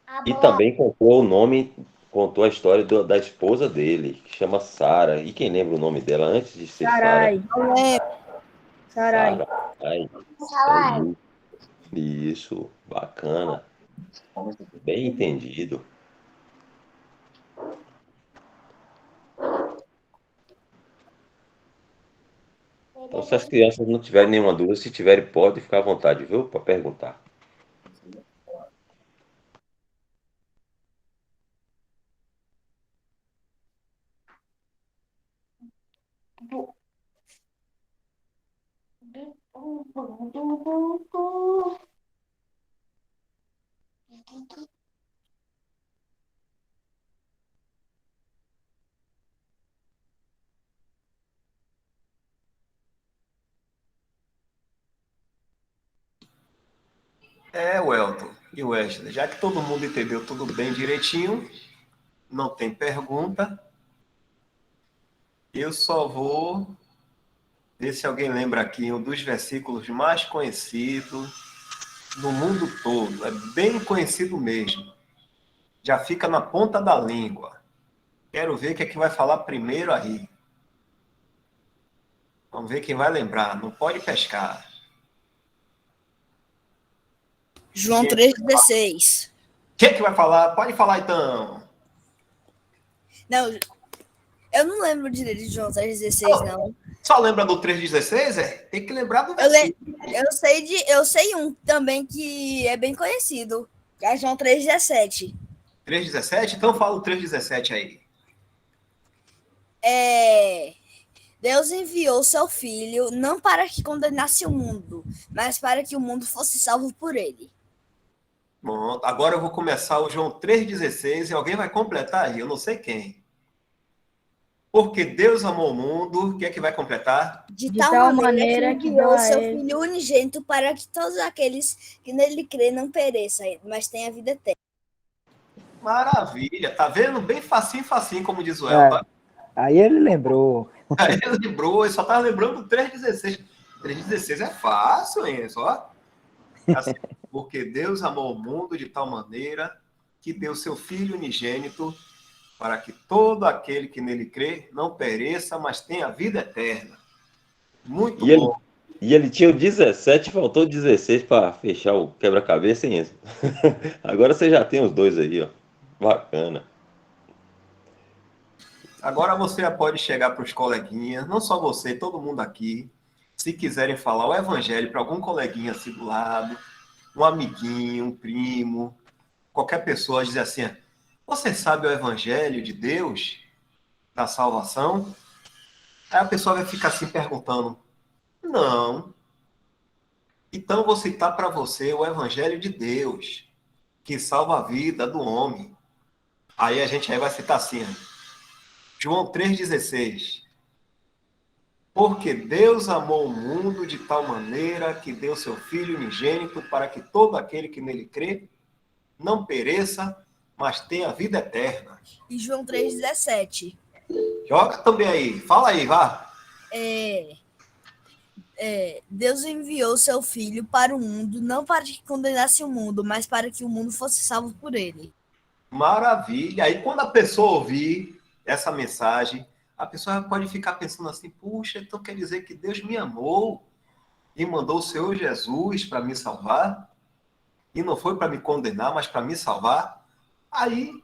Abraão. E também contou o nome contou a história da esposa dele, que chama Sara. E quem lembra o nome dela antes de ser Sara? Sarai. Eu lembro. Sarai. Sara. É isso, bacana. Bem entendido. Então, se as crianças não tiverem nenhuma dúvida, se tiverem, pode ficar à vontade, viu? Para perguntar. Welton e Wesley, já que todo mundo entendeu tudo bem direitinho, não tem pergunta, eu só vou ver se alguém lembra aqui um dos versículos mais conhecidos no mundo todo. É bem conhecido mesmo. Já fica na ponta da língua. Quero ver quem é que vai falar primeiro aí. Vamos ver quem vai lembrar. Não pode pescar. João 3,16. Quem é que vai falar? Pode falar então. Não, eu não lembro direito de João 3,16, não. Só lembra do 3,16? Tem que lembrar do Eu, versículo. eu sei um também que é bem conhecido. É João 3,17. 3,17? Então fala o 3,17 aí. Deus enviou seu filho não para que condenasse o mundo, mas para que o mundo fosse salvo por ele. Bom, agora eu vou começar o João 3,16 e alguém vai completar aí, eu não sei quem. Porque Deus amou o mundo, quem é que vai completar? De tal maneira que enviou seu filho unigênito para que todos aqueles que nele crê não pereçam, mas tenham a vida eterna. Maravilha, tá vendo? Bem facinho, facinho, como diz o Elton. Aí ele lembrou. Aí ele lembrou, ele só tava lembrando do 3,16. 3,16 é fácil, hein? Só. Assim, porque Deus amou o mundo de tal maneira que deu seu Filho unigênito para que todo aquele que nele crê não pereça, mas tenha vida eterna. Muito bom. E ele tinha o 17, faltou 16 para fechar o quebra-cabeça, hein, Enzo? Agora você já tem os dois aí, ó. Bacana. Agora você já pode chegar para os coleguinhas, não só você, todo mundo aqui, se quiserem falar o evangelho para algum coleguinha assim do lado, um amiguinho, um primo, qualquer pessoa, dizer assim: você sabe o evangelho de Deus, da salvação? Aí a pessoa vai ficar assim perguntando: não. Então vou citar para você o evangelho de Deus, que salva a vida do homem. Aí a gente aí vai citar assim, João 3,16. Porque Deus amou o mundo de tal maneira que deu seu Filho unigênito para que todo aquele que nele crê não pereça, mas tenha vida eterna. E João 3,17. Joga também aí. Fala aí, vá. Deus enviou seu Filho para o mundo, não para que condenasse o mundo, mas para que o mundo fosse salvo por ele. Maravilha. Aí quando a pessoa ouvir essa mensagem, a pessoa pode ficar pensando assim: puxa, então quer dizer que Deus me amou e mandou o Senhor Jesus para me salvar? E não foi para me condenar, mas para me salvar? Aí,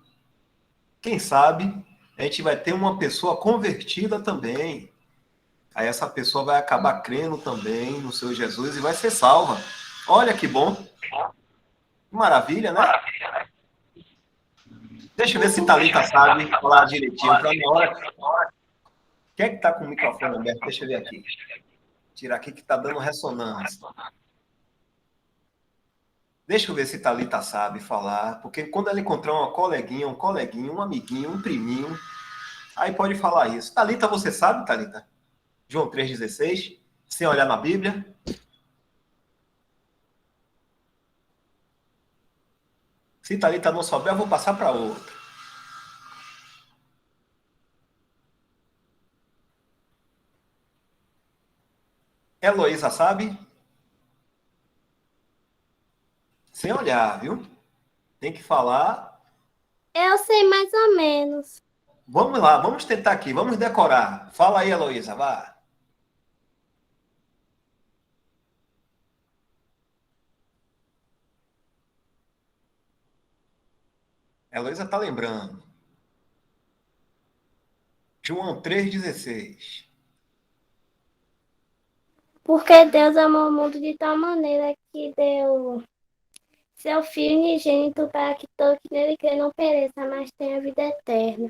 quem sabe, a gente vai ter uma pessoa convertida também. Aí essa pessoa vai acabar crendo também no Senhor Jesus e vai ser salva. Olha que bom. Maravilha, né? Deixa eu ver se Thalita sabe falar direitinho para na hora. Quem é que está com o microfone aberto? Deixa eu ver aqui. Tirar aqui que está dando ressonância. Deixa eu ver se Thalita sabe falar, porque quando ela encontrar uma coleguinha, um coleguinho, um amiguinho, um priminho, aí pode falar isso. Thalita, você sabe, Thalita? João 3,16, sem olhar na Bíblia. Se Thalita não souber, eu vou passar para outra. Heloísa sabe? Sem olhar, viu? Tem que falar Eu sei mais ou menos. Vamos lá, vamos tentar aqui, vamos decorar. Fala aí, Heloísa, vá. Heloísa tá lembrando. João 3,16. Porque Deus amou o mundo de tal maneira que deu seu Filho unigênito para que todo que nele crê não pereça, mas tenha vida eterna.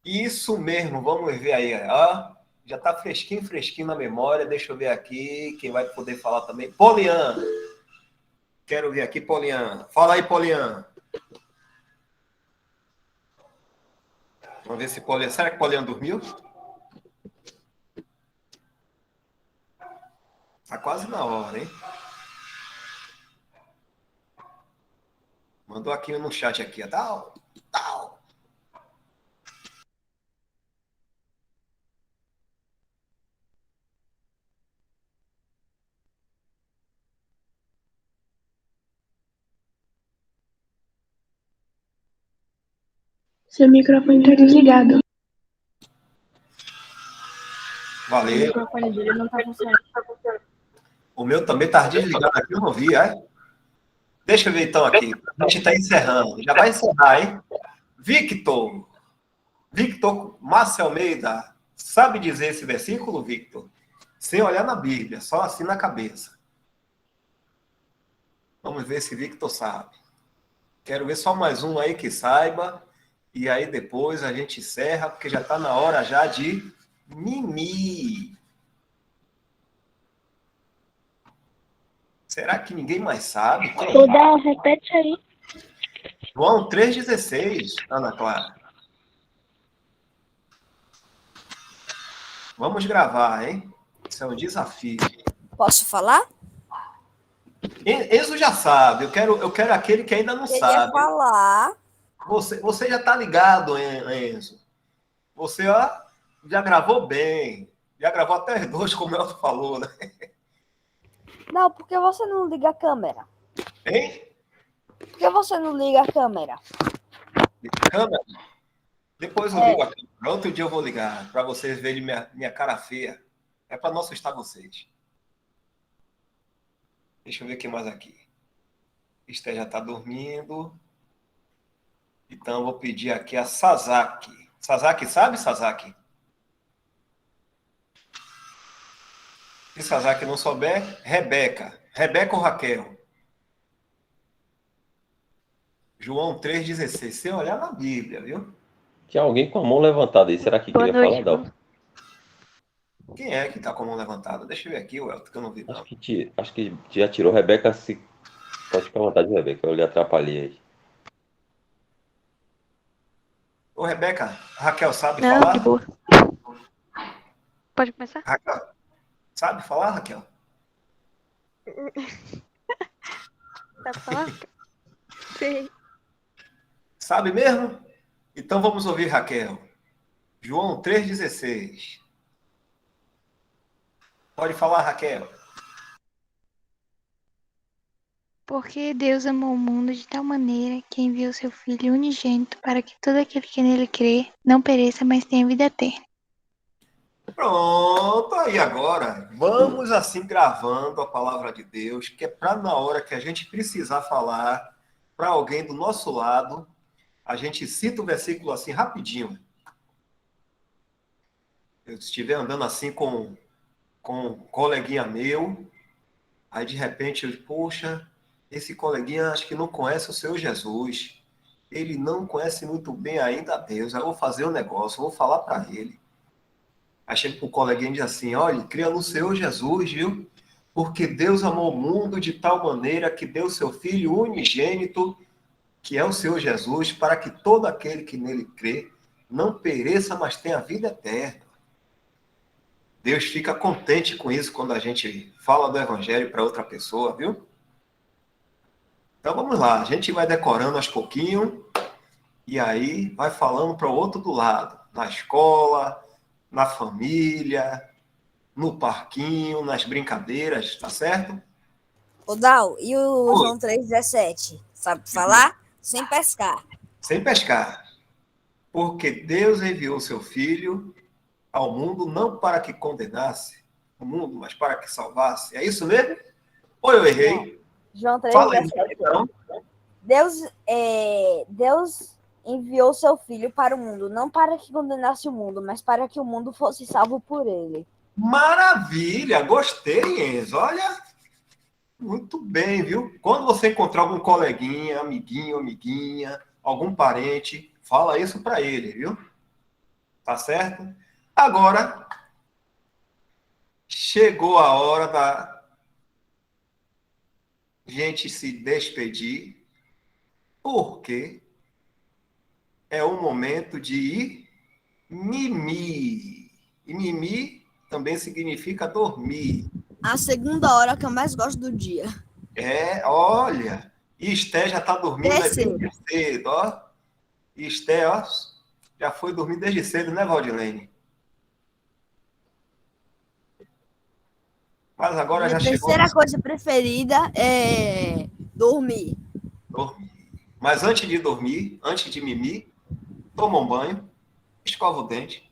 Isso mesmo, vamos ver aí, ó. Já tá fresquinho, fresquinho na memória. Deixa eu ver aqui quem vai poder falar também. Poliana. Quero ver aqui, Poliana. Fala aí, Poliana. Vamos ver se Poliana... Será que Poliana dormiu? Tá quase na hora, hein? Mandou aqui no chat aqui, ó. Tal, tal. Seu microfone está desligado. O Valeu. microfone dele não tá funcionando. O meu também tá desligado aqui, eu não vi, é? Deixa eu ver então aqui. A gente tá encerrando. Já vai encerrar, hein? Victor Márcio Almeida. Sabe dizer esse versículo, Victor? Sem olhar na Bíblia, só assim na cabeça. Vamos ver se Victor sabe. Quero ver só mais um aí que saiba. E aí depois a gente encerra, porque já está na hora já de mimi. Será que ninguém mais sabe? Toda, repete aí. João 3,16, Ana Clara. Vamos gravar, hein? Isso é um desafio. Posso falar? Enzo já sabe, eu quero aquele que ainda não Queria sabe. falar. Você já tá ligado, Enzo. Você, ó, já gravou bem. Já gravou até os dois, como o Elton falou, né? Não, por que você não liga a câmera? Hein? Por que você não liga a câmera? Câmera? Depois eu ligo a câmera. Outro dia eu vou ligar, para vocês verem minha cara feia. É para não assustar vocês. Deixa eu ver o que mais aqui. Esther já está dormindo. Então, eu vou pedir aqui a Sasaki. Sasaki, sabe, Sasaki? Se Sasaki não souber, Rebeca. Rebeca ou Raquel? João 3,16. Sem olhar na Bíblia, viu? Tinha alguém com a mão levantada aí. Será que Boa queria noite, falar, Dal? Quem é que está com a mão levantada? Deixa eu ver aqui, Elton, que eu não vi, não. Acho que já tirou. Rebeca, se... pode ficar à vontade, Rebeca. Eu lhe atrapalhei aí. Ô, Rebeca, Raquel sabe Não, falar? de boa. Pode começar? Raquel, sabe falar, Raquel? Dá pra falar? Sei. Sabe mesmo? Então vamos ouvir, Raquel. João 3,16. Pode falar, Raquel. Porque Deus amou o mundo de tal maneira que enviou seu Filho unigênito para que todo aquele que nele crê não pereça, mas tenha vida eterna. Pronto, aí agora. Vamos assim gravando a palavra de Deus, que é para na hora que a gente precisar falar para alguém do nosso lado, a gente cita o versículo assim rapidinho. Eu estiver andando assim com um coleguinha meu, aí de repente eu, poxa, esse coleguinha acho que não conhece o Senhor Jesus. Ele não conhece muito bem ainda a Deus. Aí eu vou fazer um negócio, vou falar para ele. Aí chega pro coleguinha e diz assim, olha, cria no Senhor Jesus, viu? Porque Deus amou o mundo de tal maneira que deu seu Filho unigênito, que é o Senhor Jesus, para que todo aquele que nele crê não pereça, mas tenha vida eterna. Deus fica contente com isso quando a gente fala do Evangelho para outra pessoa, viu? Então vamos lá, a gente vai decorando aos pouquinhos e aí vai falando para o outro do lado, na escola, na família, no parquinho, nas brincadeiras, tá certo? Ô, Dal, e o João 3,17? Sabe falar? Sem pescar. sem pescar. Porque Deus enviou seu Filho ao mundo não para que condenasse o mundo, mas para que salvasse. É isso mesmo? Ou eu errei? João Fala aí, 3,17. então. Deus enviou seu Filho para o mundo, não para que condenasse o mundo, mas para que o mundo fosse salvo por ele. Maravilha, gostei, Enzo. Olha, muito bem, viu? Quando você encontrar algum coleguinha, amiguinho, amiguinha, algum parente, fala isso para ele, viu? Tá certo? Agora, chegou a hora da gente se despedir, porque é o momento de ir mimir. E mimir também significa dormir. A segunda hora que eu mais gosto do dia. Olha, e Esté já está dormindo Desde desde cedo, ó. E Esté, ó, já foi dormir desde cedo, né, Valdilene? Mas agora Minha já chegou terceira coisa preferida é dormir. dormir. Mas antes de dormir, antes de mimir, toma um banho, escova o dente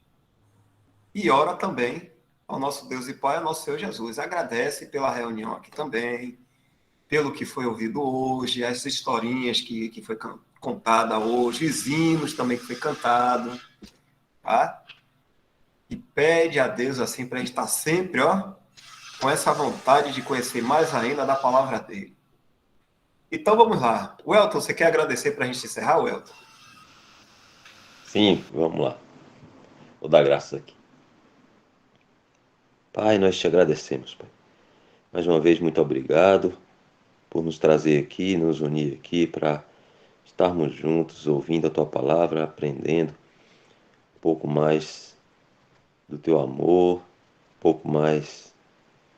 e ora também ao nosso Deus e Pai, ao nosso Senhor Jesus. Agradece pela reunião aqui também, pelo que foi ouvido hoje, as historinhas que foi contada hoje, os hinos também que foi cantado, tá? E pede a Deus assim para a gente estar sempre, ó, com essa vontade de conhecer mais ainda da palavra dele. Então vamos lá. Welton, você quer agradecer para a gente encerrar, Welton? Sim, vamos lá. Vou dar graças aqui. Pai, nós te agradecemos, Pai. Mais uma vez, muito obrigado por nos trazer aqui, nos unir aqui para estarmos juntos, ouvindo a tua palavra, aprendendo um pouco mais do teu amor, um pouco mais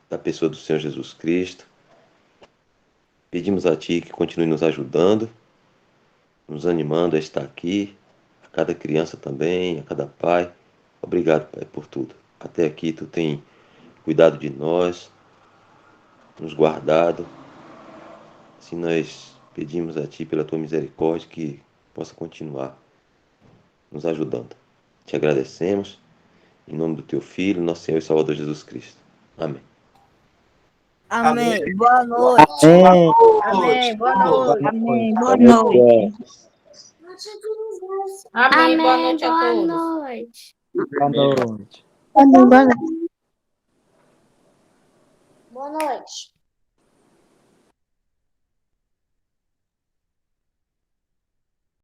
da pessoa do Senhor Jesus Cristo. Pedimos a ti que continue nos ajudando, nos animando a estar aqui, a cada criança também, a cada pai. Obrigado, Pai, por tudo. Até aqui tu tem cuidado de nós, nos guardado. Assim nós pedimos a ti pela tua misericórdia que possa continuar nos ajudando. Te agradecemos em nome do teu Filho, nosso Senhor e Salvador Jesus Cristo. Amém. Amém. Amém. Boa noite. Amém. Amém. Boa noite. Amém. Boa Amém. noite. Amém, Boa noite a boa todos. noite. Boa noite. Amém. Boa noite. Boa noite.